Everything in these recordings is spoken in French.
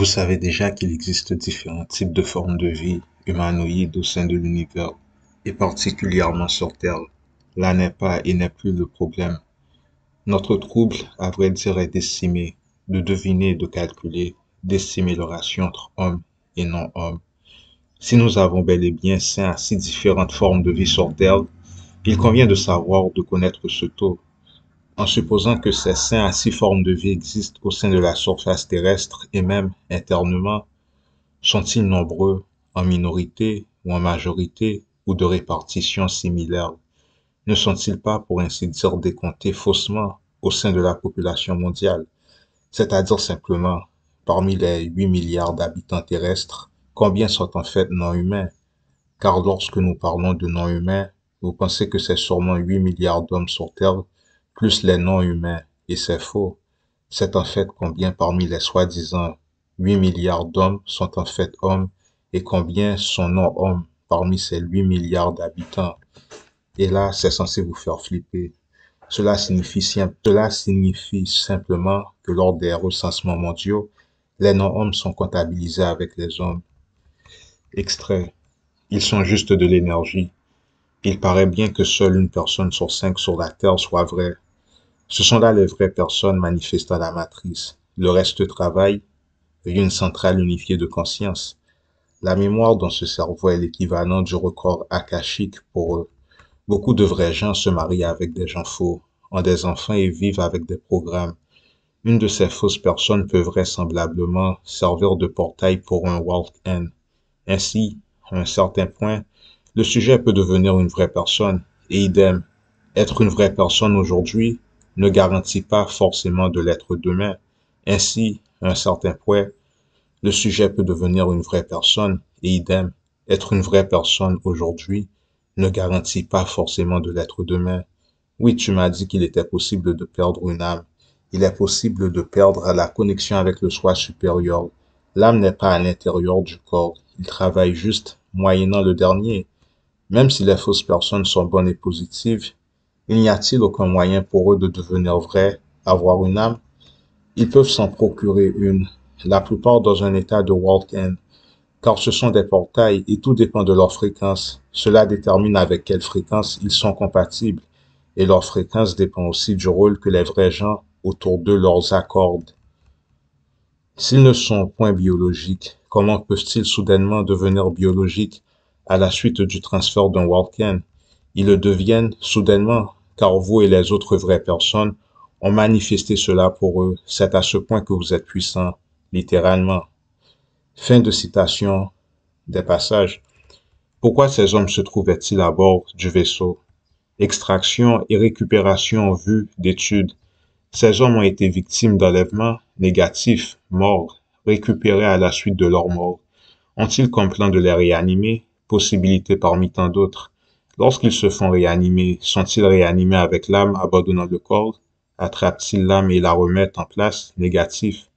Vous savez déjà qu'il existe différents types de formes de vie humanoïdes au sein de l'univers, et particulièrement sur Terre. Là n'est pas et n'est plus le problème. Notre trouble, à vrai dire, est d'estimer, de deviner, de calculer, d'estimer le ratio entre hommes et non-hommes. Si nous avons bel et bien 5 à 6 différentes formes de vie sur Terre, il convient de savoir, de connaître ce taux. En supposant que ces 5 à 6 formes de vie existent au sein de la surface terrestre et même internement, sont-ils nombreux, en minorité ou en majorité, ou de répartition similaire? Ne sont-ils pas, pour ainsi dire, décomptés faussement au sein de la population mondiale? C'est-à-dire simplement, parmi les 8 milliards d'habitants terrestres, combien sont en fait non humains? Car lorsque nous parlons de non humains, vous pensez que c'est sûrement 8 milliards d'hommes sur Terre, plus les non humains, et c'est faux. C'est en fait combien parmi les soi-disant 8 milliards d'hommes sont en fait hommes et combien sont non-hommes parmi ces 8 milliards d'habitants. Et là, c'est censé vous faire flipper. Cela signifie simplement que lors des recensements mondiaux, les non-hommes sont comptabilisés avec les hommes. Extrait. Ils sont juste de l'énergie. Il paraît bien que seule une personne sur 5 sur la Terre soit vraie. Ce sont là les vraies personnes manifestant la matrice. Le reste travaille, une centrale unifiée de conscience. La mémoire dans ce cerveau est l'équivalent du record akashique pour eux. Beaucoup de vrais gens se marient avec des gens faux, ont des enfants et vivent avec des programmes. Une de ces fausses personnes peut vraisemblablement servir de portail pour un walk-in. Ainsi, à un certain point, le sujet peut devenir une vraie personne, et idem, être une vraie personne aujourd'hui ne garantit pas forcément de l'être demain. Ainsi, à un certain point, le sujet peut devenir une vraie personne, et idem, être une vraie personne aujourd'hui ne garantit pas forcément de l'être demain. Oui, tu m'as dit qu'il était possible de perdre une âme. Il est possible de perdre la connexion avec le soi supérieur. L'âme n'est pas à l'intérieur du corps. Il travaille juste moyennant le dernier. Même si les fausses personnes sont bonnes et positives, il n'y a-t-il aucun moyen pour eux de devenir vrais, avoir une âme? Ils peuvent s'en procurer une, la plupart dans un état de walk-in, car ce sont des portails et tout dépend de leur fréquence. Cela détermine avec quelle fréquence ils sont compatibles, et leur fréquence dépend aussi du rôle que les vrais gens autour d'eux leur accordent. S'ils ne sont point biologiques, comment peuvent-ils soudainement devenir biologiques à la suite du transfert d'un walk-in? Ils le deviennent soudainement, car vous et les autres vraies personnes ont manifesté cela pour eux. C'est à ce point que vous êtes puissants, littéralement. Fin de citation des passages. Pourquoi ces hommes se trouvaient-ils à bord du vaisseau? Extraction et récupération en vue d'études. Ces hommes ont été victimes d'enlèvements négatifs, morts, récupérés à la suite de leur mort. Ont-ils comme plan de les réanimer? Possibilité parmi tant d'autres. Lorsqu'ils se font réanimer, sont-ils réanimés avec l'âme abandonnant le corps? Attrapent-ils l'âme et la remettent en place? Négatif.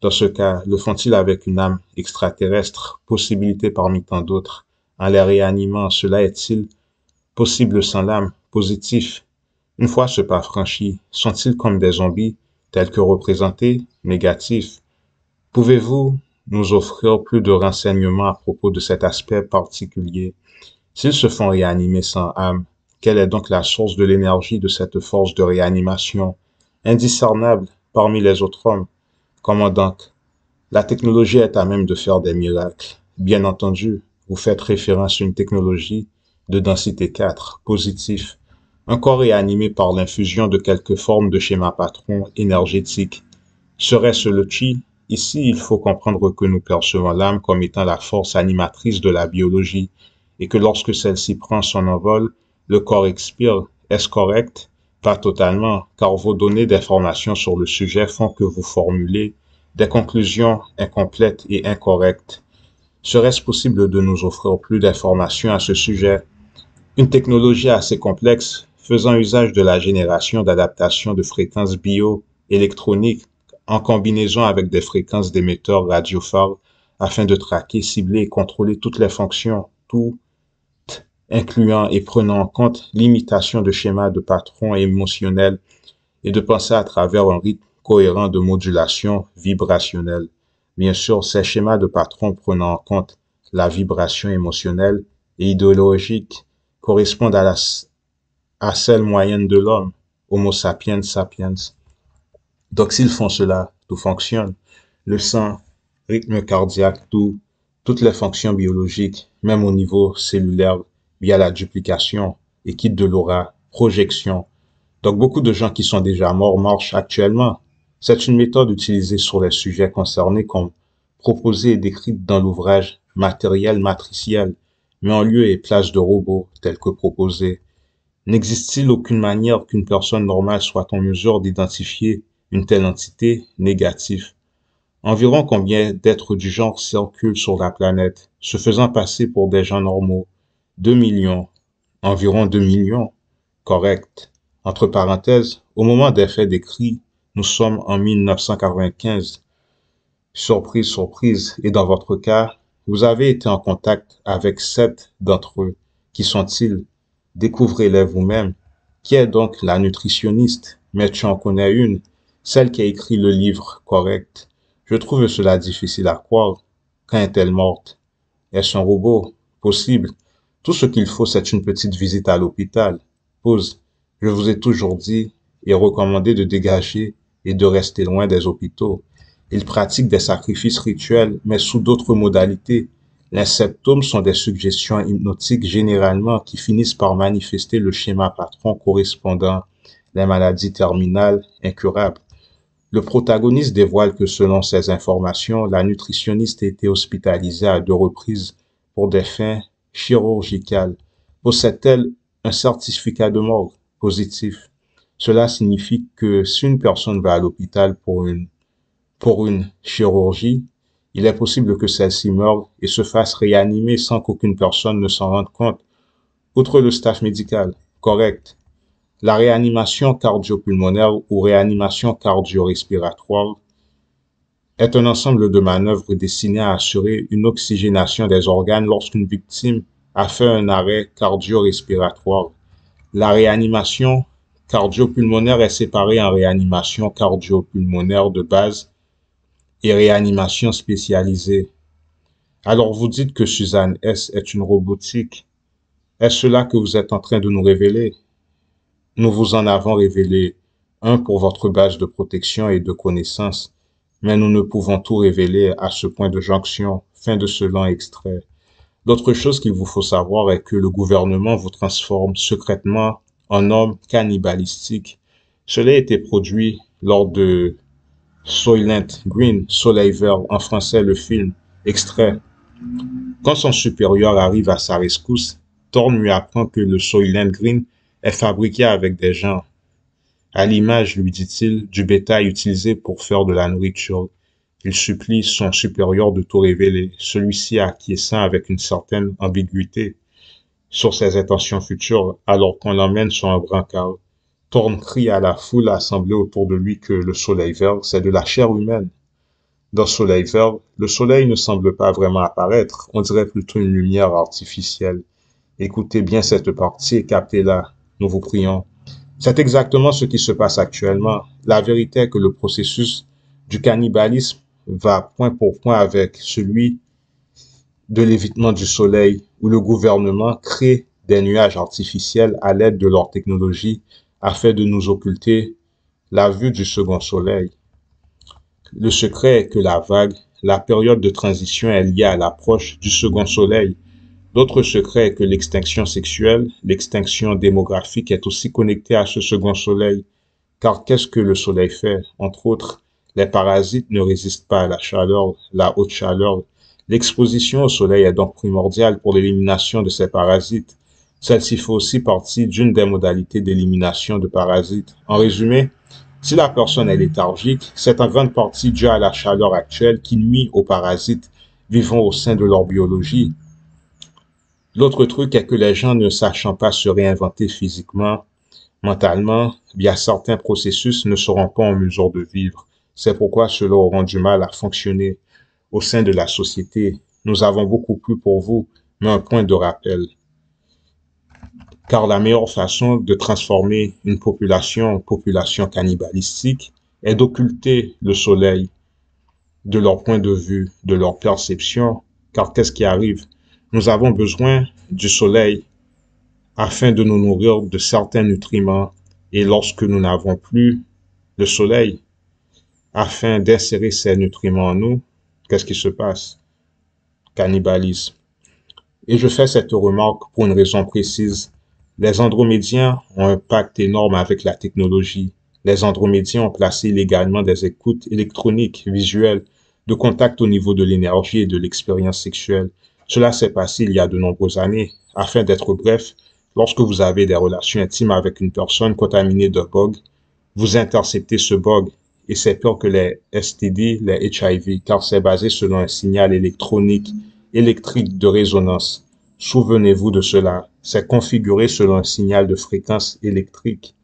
Dans ce cas, le font-ils avec une âme extraterrestre? Possibilité parmi tant d'autres. En les réanimant, cela est-il possible sans l'âme? Positif. Une fois ce pas franchi, sont-ils comme des zombies, tels que représentés? Négatif. Pouvez-vous nous offrir plus de renseignements à propos de cet aspect particulier? S'ils se font réanimer sans âme, quelle est donc la source de l'énergie de cette force de réanimation, indiscernable parmi les autres hommes? Comment donc? La technologie est à même de faire des miracles. Bien entendu, vous faites référence à une technologie de densité 4, positif. Un corps est animé par l'infusion de quelques formes de schéma patron énergétique. Serait-ce le chi? Ici, il faut comprendre que nous percevons l'âme comme étant la force animatrice de la biologie et que lorsque celle-ci prend son envol, le corps expire. Est-ce correct? Pas totalement, car vos données d'information sur le sujet font que vous formulez des conclusions incomplètes et incorrectes. Serait-ce possible de nous offrir plus d'informations à ce sujet? Une technologie assez complexe, faisant usage de la génération d'adaptation de fréquences bioélectroniques en combinaison avec des fréquences d'émetteurs radiophares afin de traquer, cibler et contrôler toutes les fonctions, tout incluant et prenant en compte l'imitation de schémas de patrons émotionnels et de penser à travers un rythme cohérent de modulation vibrationnelle. Bien sûr, ces schémas de patron prenant en compte la vibration émotionnelle et idéologique correspondent à celle moyenne de l'homme, Homo sapiens sapiens. Donc, s'ils font cela, tout fonctionne. Le sang, rythme cardiaque, toutes les fonctions biologiques, même au niveau cellulaire, via la duplication, équipe de l'aura, projection. Donc, beaucoup de gens qui sont déjà morts marchent actuellement. C'est une méthode utilisée sur les sujets concernés comme proposée et décrite dans l'ouvrage Matériel matriciel, mais en lieu et place de robots tels que proposés. N'existe-t-il aucune manière qu'une personne normale soit en mesure d'identifier une telle entité négative? Environ combien d'êtres du genre circulent sur la planète, se faisant passer pour des gens normaux? 2 millions. Environ 2 millions. Correct. Entre parenthèses, au moment des faits décrits, nous sommes en 1995. Surprise, surprise. Et dans votre cas, vous avez été en contact avec 7 d'entre eux. Qui sont-ils? Découvrez-les vous-même. Qui est donc la nutritionniste? Mais tu en connais une, celle qui a écrit le livre correct. Je trouve cela difficile à croire. Quand est-elle morte? Est-ce un robot? Possible. Tout ce qu'il faut, c'est une petite visite à l'hôpital. Pause. Je vous ai toujours dit et recommandé de dégager et de rester loin des hôpitaux. Ils pratiquent des sacrifices rituels, mais sous d'autres modalités. Les symptômes sont des suggestions hypnotiques généralement qui finissent par manifester le schéma patron correspondant les maladies terminales incurables. Le protagoniste dévoile que selon ces informations, la nutritionniste a été hospitalisée à 2 reprises pour des fins chirurgicales. Possède-t-elle un certificat de mort positif? Cela signifie que si une personne va à l'hôpital pour une chirurgie, il est possible que celle-ci meure et se fasse réanimer sans qu'aucune personne ne s'en rende compte, outre le staff médical. Correct. La réanimation cardio-pulmonaire ou réanimation cardio-respiratoire est un ensemble de manœuvres destinées à assurer une oxygénation des organes lorsqu'une victime a fait un arrêt cardio-respiratoire. La réanimation cardio-pulmonaire est séparée en réanimation cardio-pulmonaire de base et réanimation spécialisée. Alors vous dites que Suzanne S est une robotique. Est-ce cela que vous êtes en train de nous révéler? Nous vous en avons révélé un pour votre base de protection et de connaissance, mais nous ne pouvons tout révéler à ce point de jonction. Fin de ce long extrait. L'autre chose qu'il vous faut savoir est que le gouvernement vous transforme secrètement en homme cannibalistique. Cela a été produit lors de Soylent Green, Soleil Vert, en français le film. Extrait. Quand son supérieur arrive à sa rescousse, Thorne lui apprend que le Soylent Green est fabriqué avec des gens. À l'image, lui dit-il, du bétail utilisé pour faire de la nourriture. Il supplie son supérieur de tout révéler, celui-ci acquiesçant avec une certaine ambiguïté sur ses intentions futures, alors qu'on l'emmène sur un brancard. Thorne crie à la foule assemblée autour de lui que le soleil vert, c'est de la chair humaine. Dans Soleil Vert, le soleil ne semble pas vraiment apparaître, on dirait plutôt une lumière artificielle. Écoutez bien cette partie et captez-la, nous vous prions. C'est exactement ce qui se passe actuellement. La vérité est que le processus du cannibalisme va point pour point avec celui de l'évitement du soleil, où le gouvernement crée des nuages artificiels à l'aide de leur technologie afin de nous occulter la vue du second soleil. Le secret est que la période de transition est liée à l'approche du second soleil. L'autre secret est que l'extinction sexuelle, l'extinction démographique est aussi connectée à ce second soleil. Car qu'est-ce que le soleil fait? Entre autres, les parasites ne résistent pas à la chaleur, la haute chaleur. L'exposition au soleil est donc primordiale pour l'élimination de ces parasites. Celle-ci fait aussi partie d'une des modalités d'élimination de parasites. En résumé, si la personne est léthargique, c'est en grande partie dû à la chaleur actuelle qui nuit aux parasites vivant au sein de leur biologie. L'autre truc est que les gens ne sachant pas se réinventer physiquement, mentalement, via certains processus, ne seront pas en mesure de vivre. C'est pourquoi ceux-là auront du mal à fonctionner au sein de la société. Nous avons beaucoup plus pour vous, mais un point de rappel. Car la meilleure façon de transformer une population en population cannibalistique est d'occulter le soleil. de leur point de vue, de leur perception, car qu'est-ce qui arrive? Nous avons besoin du soleil afin de nous nourrir de certains nutriments et lorsque nous n'avons plus le soleil, afin d'insérer ces nutriments en nous, qu'est-ce qui se passe? Cannibalisme. Et je fais cette remarque pour une raison précise. Les Andromédiens ont un pacte énorme avec la technologie. Les Andromédiens ont placé illégalement des écoutes électroniques, visuelles, de contact au niveau de l'énergie et de l'expérience sexuelle. Cela s'est passé il y a de nombreuses années. Afin d'être bref, lorsque vous avez des relations intimes avec une personne contaminée de bug, vous interceptez ce bug et c'est pire que les STD, les HIV, car c'est basé selon un signal électrique de résonance. Souvenez-vous de cela. C'est configuré selon un signal de fréquence électrique.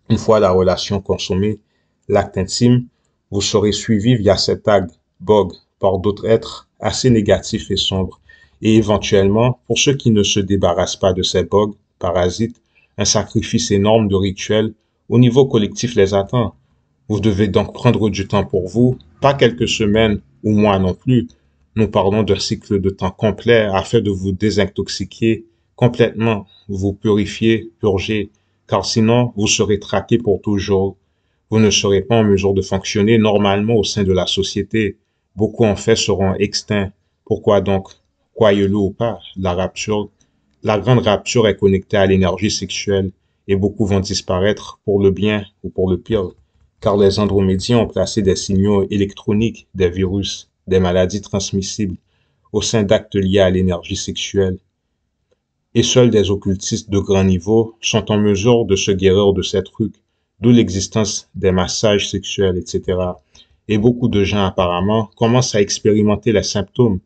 Une fois la relation consommée, l'acte intime, vous serez suivi via cet acte bug par d'autres êtres assez négatifs et sombres. Et éventuellement, pour ceux qui ne se débarrassent pas de ces bugs, parasites, un sacrifice énorme de rituels au niveau collectif les attend. Vous devez donc prendre du temps pour vous, pas quelques semaines ou mois non plus. Nous parlons d'un cycle de temps complet afin de vous désintoxiquer complètement, vous purifier, purger, car sinon vous serez traqué pour toujours. Vous ne serez pas en mesure de fonctionner normalement au sein de la société. Beaucoup en fait seront extincts. Pourquoi donc? Croyez-le ou pas, la grande rapture est connectée à l'énergie sexuelle et beaucoup vont disparaître pour le bien ou pour le pire, car les Andromédiens ont placé des signaux électroniques, des virus, des maladies transmissibles au sein d'actes liés à l'énergie sexuelle. Et seuls des occultistes de grand niveau sont en mesure de se guérir de ces trucs, d'où l'existence des massages sexuels, etc. Et beaucoup de gens apparemment commencent à expérimenter les symptômes.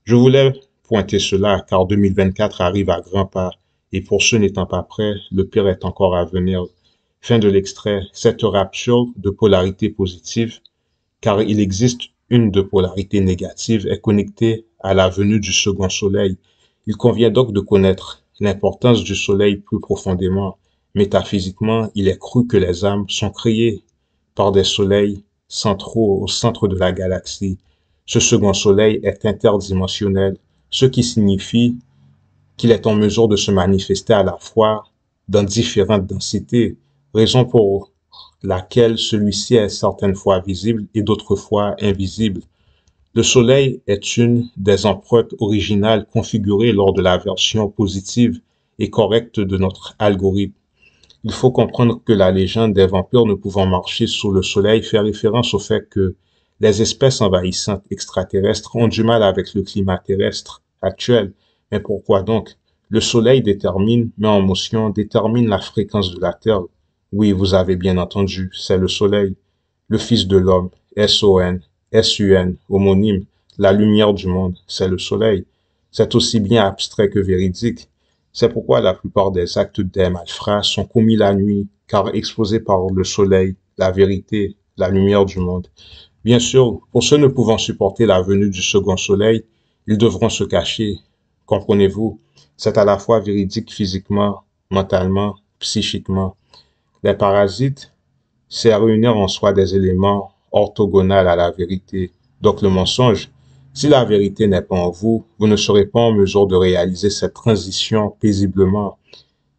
Je voulais pointer cela car 2024 arrive à grands pas et pour ceux n'étant pas prêts, le pire est encore à venir. Fin de l'extrait. Cette rapture de polarité positive, car il existe une de polarité négative, est connectée à la venue du second soleil. Il convient donc de connaître l'importance du soleil plus profondément. Métaphysiquement, il est cru que les âmes sont créées par des soleils centraux au centre de la galaxie. Ce second soleil est interdimensionnel, ce qui signifie qu'il est en mesure de se manifester à la fois dans différentes densités, raison pour laquelle celui-ci est certaines fois visible et d'autres fois invisible. Le Soleil est une des empreintes originales configurées lors de la version positive et correcte de notre algorithme. Il faut comprendre que la légende des vampires ne pouvant marcher sous le Soleil fait référence au fait que les espèces envahissantes extraterrestres ont du mal avec le climat terrestre actuel. Mais pourquoi donc? Le Soleil met en motion, détermine la fréquence de la Terre. Oui, vous avez bien entendu, c'est le Soleil, le Fils de l'homme, S-O-N, S-U-N, homonyme, la lumière du monde, c'est le Soleil. C'est aussi bien abstrait que véridique. C'est pourquoi la plupart des actes des malfrats sont commis la nuit, car exposés par le Soleil, la vérité, la lumière du monde. Bien sûr, pour ceux ne pouvant supporter la venue du second soleil, ils devront se cacher. Comprenez-vous? C'est à la fois véridique physiquement, mentalement, psychiquement. Les parasites, c'est réunir en soi des éléments orthogonaux à la vérité. Donc le mensonge, si la vérité n'est pas en vous, vous ne serez pas en mesure de réaliser cette transition paisiblement.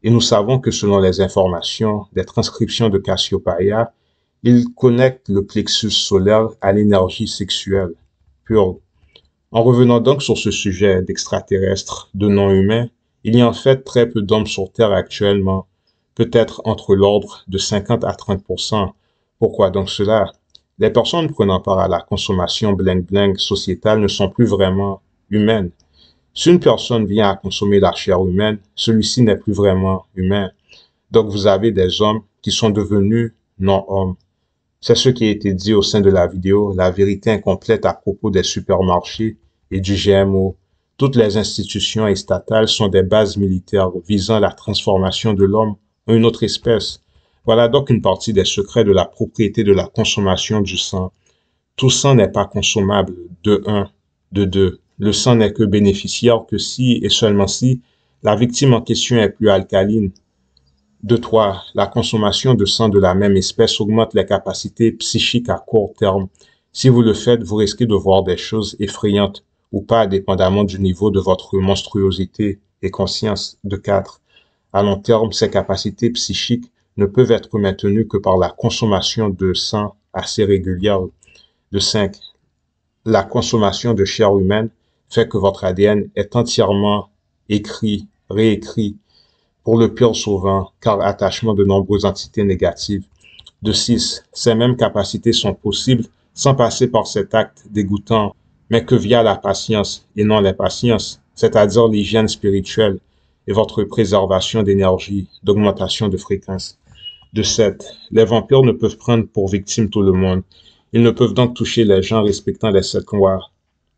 Et nous savons que selon les informations des transcriptions de Cassiopeia, il connecte le plexus solaire à l'énergie sexuelle pure. En revenant donc sur ce sujet d'extraterrestres, de non-humains, il y a en fait très peu d'hommes sur Terre actuellement, peut-être entre l'ordre de 50 à 30%. Pourquoi donc cela? Les personnes prenant part à la consommation bling-bling sociétale ne sont plus vraiment humaines. Si une personne vient à consommer la chair humaine, celui-ci n'est plus vraiment humain. Donc vous avez des hommes qui sont devenus non-hommes. C'est ce qui a été dit au sein de la vidéo, la vérité incomplète à propos des supermarchés et du GMO. Toutes les institutions estatales sont des bases militaires visant la transformation de l'homme en une autre espèce. Voilà donc une partie des secrets de la propriété de la consommation du sang. Tout sang n'est pas consommable, de un. De deux, le sang n'est que bénéficiaire que si et seulement si la victime en question est plus alcaline. De trois, la consommation de sang de la même espèce augmente les capacités psychiques à court terme. Si vous le faites, vous risquez de voir des choses effrayantes ou pas, dépendamment du niveau de votre monstruosité et conscience. De 4. À long terme, ces capacités psychiques ne peuvent être maintenues que par la consommation de sang assez régulière. De 5. La consommation de chair humaine fait que votre ADN est entièrement écrit, réécrit, pour le pire souvent, car attachement de nombreuses entités négatives. De 6. Ces mêmes capacités sont possibles sans passer par cet acte dégoûtant, mais que via la patience et non l'impatience, c'est-à-dire l'hygiène spirituelle et votre préservation d'énergie, d'augmentation de fréquence. De 7. Les vampires ne peuvent prendre pour victime tout le monde. Ils ne peuvent donc toucher les gens respectant les 7 lois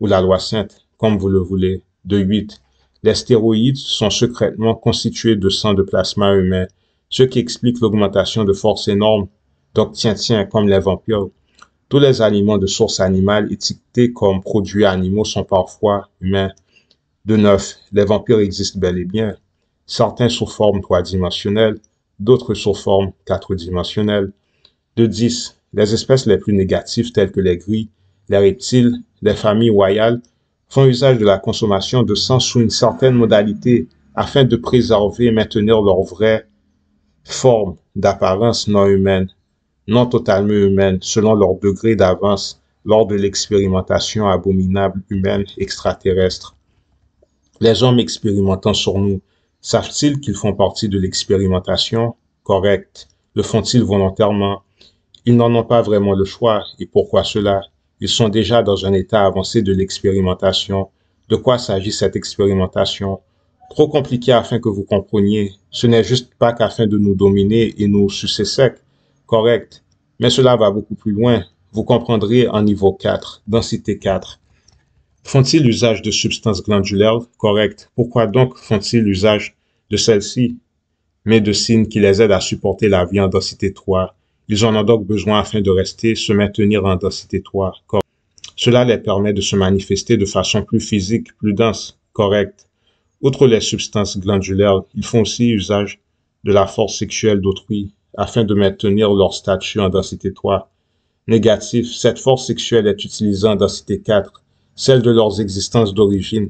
ou la loi sainte, comme vous le voulez. De 8. Les stéroïdes sont secrètement constitués de sang de plasma humain, ce qui explique l'augmentation de force énorme. Donc tiens, comme les vampires. Tous les aliments de source animale étiquetés comme produits animaux sont parfois humains. De 9. Les vampires existent bel et bien. Certains sous forme 3-dimensionnelle, d'autres sous forme 4-dimensionnelle. De 10. Les espèces les plus négatives telles que les gris, les reptiles, les familles royales font usage de la consommation de sang sous une certaine modalité afin de préserver et maintenir leur vraie forme d'apparence non humaine, non totalement humaine, selon leur degré d'avance lors de l'expérimentation abominable humaine extraterrestre. Les hommes expérimentant sur nous, savent-ils qu'ils font partie de l'expérimentation? Correct. Le font-ils volontairement? Ils n'en ont pas vraiment le choix. Et pourquoi cela? Ils sont déjà dans un état avancé de l'expérimentation. De quoi s'agit cette expérimentation? Trop compliqué afin que vous compreniez. Ce n'est juste pas qu'afin de nous dominer et nous sucer sec. Correct. Mais cela va beaucoup plus loin. Vous comprendrez en niveau 4, densité 4. Font-ils usage de substances glandulaires? Correct. Pourquoi donc font-ils usage de celles-ci? Médecine qui les aide à supporter la vie en densité 3. Ils en ont donc besoin afin de se maintenir en densité 3. Cela les permet de se manifester de façon plus physique, plus dense. Correct. Outre les substances glandulaires, ils font aussi usage de la force sexuelle d'autrui afin de maintenir leur statut en densité 3. Négatif, cette force sexuelle est utilisée en densité 4, celle de leurs existences d'origine,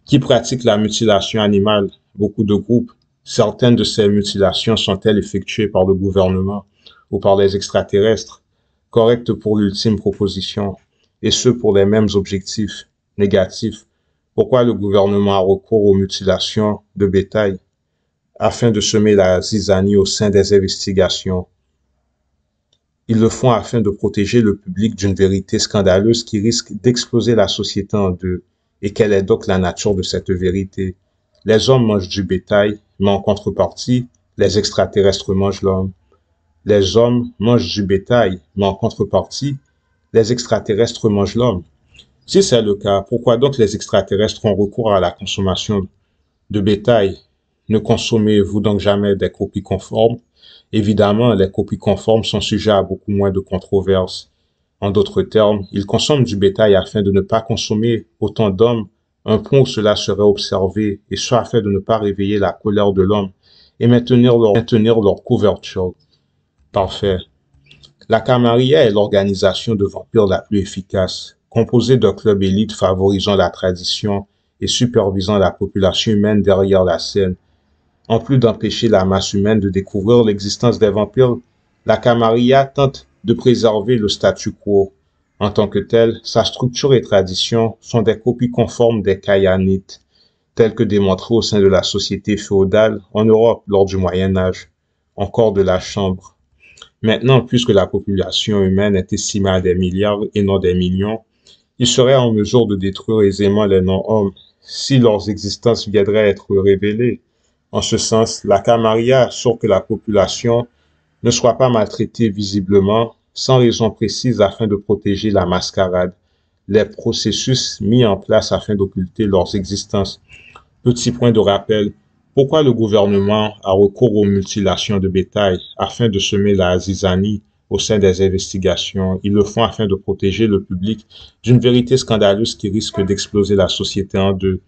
qui pratiquent la mutilation animale. Beaucoup de groupes. Certaines de ces mutilations sont-elles effectuées par le gouvernement ou par les extraterrestres, correctes pour l'ultime proposition, et ce pour les mêmes objectifs négatifs. Pourquoi le gouvernement a recours aux mutilations de bétail afin de semer la zizanie au sein des investigations? Ils le font afin de protéger le public d'une vérité scandaleuse qui risque d'exploser la société en deux. Et quelle est donc la nature de cette vérité? Les hommes mangent du bétail, mais en contrepartie, les extraterrestres mangent l'homme. Les hommes mangent du bétail, mais en contrepartie, les extraterrestres mangent l'homme. Si c'est le cas, pourquoi donc les extraterrestres ont recours à la consommation de bétail? Ne consommez-vous donc jamais des copies conformes? Évidemment, les copies conformes sont sujets à beaucoup moins de controverses. En d'autres termes, ils consomment du bétail afin de ne pas consommer autant d'hommes, un point où cela serait observé, et ce afin de ne pas réveiller la colère de l'homme et maintenir leur couverture. Parfait. La Camarilla est l'organisation de vampires la plus efficace, composée d'un club élite favorisant la tradition et supervisant la population humaine derrière la scène. En plus d'empêcher la masse humaine de découvrir l'existence des vampires, la Camarilla tente de préserver le statu quo. En tant que tel, sa structure et tradition sont des copies conformes des Kayanites, telles que démontrées au sein de la société féodale en Europe lors du Moyen Âge, encore de la Chambre. Maintenant, puisque la population humaine est estimée à des milliards et non des millions, ils seraient en mesure de détruire aisément les non-hommes si leurs existences viendraient à être révélées. En ce sens, la Camarilla assure que la population ne soit pas maltraitée visiblement, sans raison précise afin de protéger la mascarade, les processus mis en place afin d'occulter leurs existences. Petit point de rappel, pourquoi le gouvernement a recours aux mutilations de bétail afin de semer la zizanie au sein des investigations? Ils le font afin de protéger le public d'une vérité scandaleuse qui risque d'exploser la société en deux.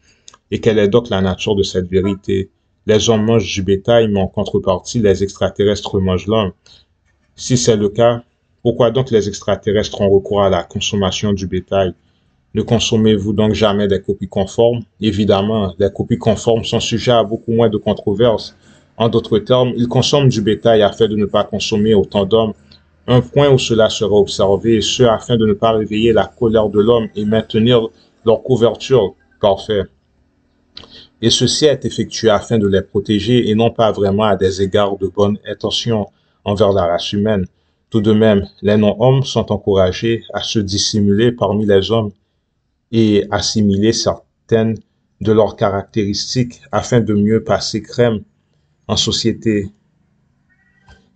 Et quelle est donc la nature de cette vérité? Les hommes mangent du bétail, mais en contrepartie, les extraterrestres mangent l'homme. Si c'est le cas, Pourquoi donc les extraterrestres ont recours à la consommation du bétail? Ne consommez-vous donc jamais des copies conformes? Évidemment, les copies conformes sont sujets à beaucoup moins de controverses. En d'autres termes, ils consomment du bétail afin de ne pas consommer autant d'hommes. Un point où cela sera observé, et ce afin de ne pas réveiller la colère de l'homme et maintenir leur couverture. Parfait. Et ceci est effectué afin de les protéger et non pas vraiment à des égards de bonne intention envers la race humaine. Tout de même, les non-hommes sont encouragés à se dissimuler parmi les hommes et assimiler certaines de leurs caractéristiques afin de mieux passer crème en société.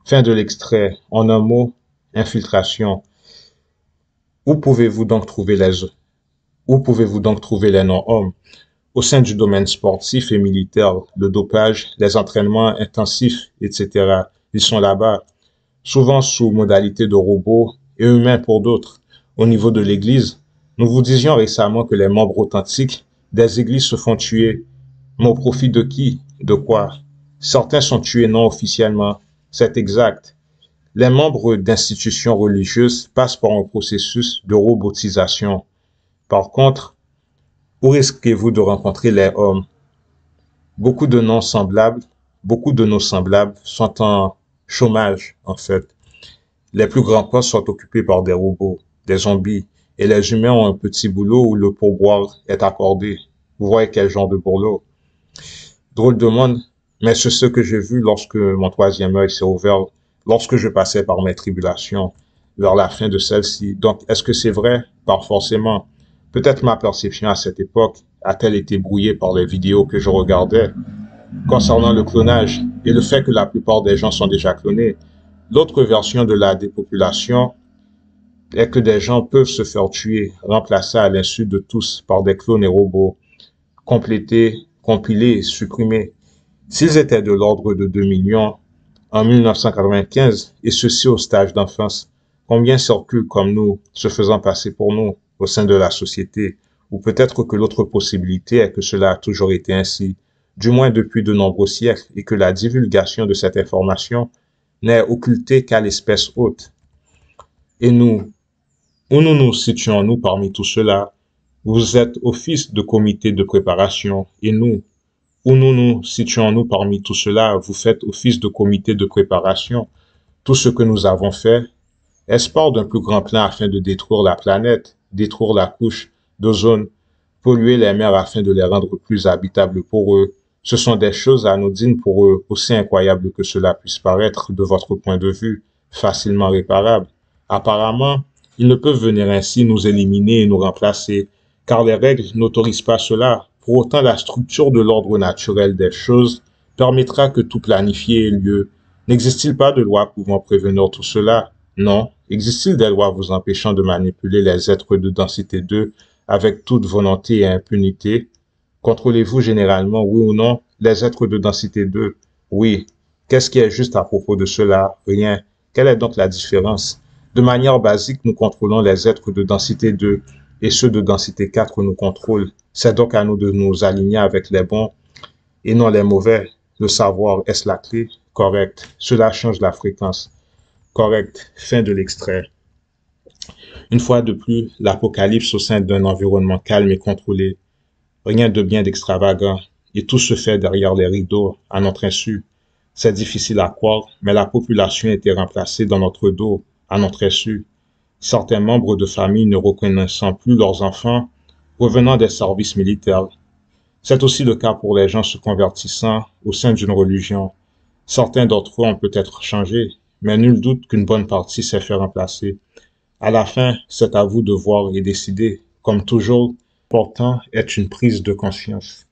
Fin de l'extrait. En un mot, infiltration. Où pouvez-vous donc trouver les non-hommes? Au sein du domaine sportif et militaire, le dopage, les entraînements intensifs, etc. Ils sont là-bas, souvent sous modalité de robots et humains pour d'autres. Au niveau de l'Église, nous vous disions récemment que les membres authentiques des églises se font tuer. Mais au profit de qui? De quoi? Certains sont tués non officiellement. C'est exact. Les membres d'institutions religieuses passent par un processus de robotisation. Par contre, où risquez-vous de rencontrer les hommes? Beaucoup de nos semblables sont en chômage, en fait. Les plus grands postes sont occupés par des robots, des zombies, et les humains ont un petit boulot où le pourboire est accordé. Vous voyez quel genre de boulot? Drôle de monde, mais c'est ce que j'ai vu lorsque mon troisième œil s'est ouvert, lorsque je passais par mes tribulations, vers la fin de celle-ci. Donc, est-ce que c'est vrai? Pas forcément. Peut-être ma perception à cette époque a-t-elle été brouillée par les vidéos que je regardais concernant le clonage et le fait que la plupart des gens sont déjà clonés. L'autre version de la dépopulation est que des gens peuvent se faire tuer, remplacés à l'insu de tous par des clones et robots, complétés, compilés et supprimés. S'ils étaient de l'ordre de 2 millions en 1995, et ceci au stage d'enfance, combien circulent comme nous, se faisant passer pour nous, au sein de la société? Ou peut-être que l'autre possibilité est que cela a toujours été ainsi, du moins depuis de nombreux siècles, et que la divulgation de cette information n'est occultée qu'à l'espèce haute. Et nous, où nous situons-nous parmi tout cela? Vous êtes office de comité de préparation, et nous, où nous situons-nous parmi tout cela? Vous faites office de comité de préparation. Tout ce que nous avons fait est part d'un plus grand plan afin de détruire la planète, détruire la couche d'ozone, polluer les mers afin de les rendre plus habitables pour eux. Ce sont des choses anodines pour eux, aussi incroyables que cela puisse paraître de votre point de vue, facilement réparables. Apparemment, ils ne peuvent venir ainsi nous éliminer et nous remplacer, car les règles n'autorisent pas cela. Pour autant, la structure de l'ordre naturel des choses permettra que tout planifié ait lieu. N'existe-t-il pas de loi pouvant prévenir tout cela? Non. Existe-t-il des lois vous empêchant de manipuler les êtres de densité 2 avec toute volonté et impunité? Contrôlez-vous généralement, oui ou non, les êtres de densité 2? Oui. Qu'est-ce qui est juste à propos de cela? Rien. Quelle est donc la différence? De manière basique, nous contrôlons les êtres de densité 2 et ceux de densité 4 nous contrôlent. C'est donc à nous de nous aligner avec les bons et non les mauvais. Le savoir, est-ce la clé? Correct. Cela change la fréquence. Correct. Fin de l'extrait. Une fois de plus, l'apocalypse au sein d'un environnement calme et contrôlé. Rien de bien d'extravagant, et tout se fait derrière les rideaux, à notre insu. C'est difficile à croire, mais la population a été remplacée dans notre dos, à notre insu. Certains membres de famille ne reconnaissant plus leurs enfants revenant des services militaires. C'est aussi le cas pour les gens se convertissant au sein d'une religion. Certains d'entre eux ont peut-être changé, mais nul doute qu'une bonne partie s'est fait remplacer. À la fin, c'est à vous de voir et décider. Comme toujours, l'important est une prise de conscience.